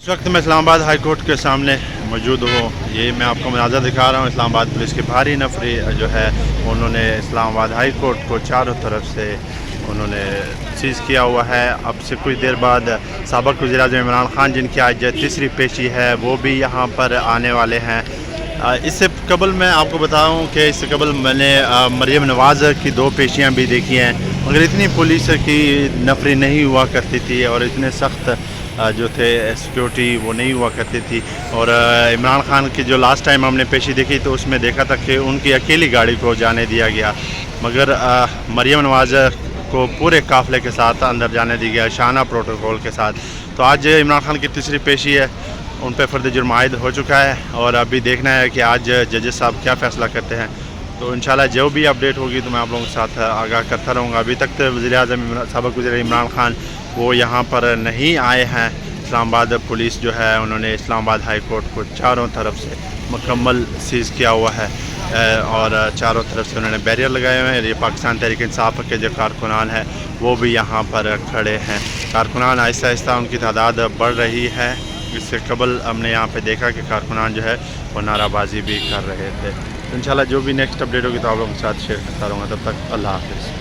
इस वक्त मैं इस्लामाबाद हाई कोर्ट के सामने मौजूद हूँ। ये मैं आपको मनाज़र दिखा रहा हूँ। इस्लामाबाद पुलिस की भारी नफरी जो है उन्होंने इस्लामाबाद हाई कोर्ट को चारों तरफ से उन्होंने सीज़ किया हुआ है। अब से कुछ देर बाद साबिक़ वज़ीर-ए-आज़म इमरान खान, जिनकी आज तीसरी पेशी है, वो भी यहाँ पर आने वाले हैं। इससे कबल मैं आपको बताऊं कि इससे कबल मैंने मरीम नवाज़ की 2 पेशियाँ भी देखी हैं, मगर इतनी पुलिस की नफरी नहीं हुआ करती थी और इतने सख्त जो थे सिक्योरिटी वो नहीं हुआ करती थी। और इमरान खान की जो लास्ट टाइम हमने पेशी देखी तो उसमें देखा था कि उनकी अकेली गाड़ी को जाने दिया गया, मगर मरीम नवाज़ को पूरे काफ़िले के साथ अंदर जाने दिया गया, शाना प्रोटोकॉल के साथ। तो आज इमरान खान की तीसरी पेशी है, उन पर फ़र्द जुर्म आयद हो चुका है और अभी देखना है कि आज जजेस साहब क्या फ़ैसला करते हैं। तो इंशाल्लाह जो भी अपडेट होगी तो मैं आप लोगों के साथ आगाह करता रहूँगा। अभी तक तो वज़ीर-ए-आज़म साबिक़ वज़ीर इमरान खान वो यहाँ पर नहीं आए हैं। इस्लामाबाद पुलिस जो है उन्होंने इस्लामाबाद हाई कोर्ट को चारों तरफ से मुकम्मल सीज़ किया हुआ है और चारों तरफ से उन्होंने बैरियर लगाए हुए हैं। ये पाकिस्तान तहरीक इंसाफ के जो कारकुनान हैं वो भी यहाँ पर खड़े हैं। कारकुनान आहिस्ता आहिस्ता उनकी तादाद बढ़ रही है। इससे कबल हमने यहाँ पे देखा कि कारकुनान जो है वो नाराबाजी भी कर रहे थे। तो इंशाल्लाह जो भी नेक्स्ट अपडेट होगी तो आप लोगों के साथ शेयर करता रहूँगा। तब तक अल्लाह हाफ़िज़।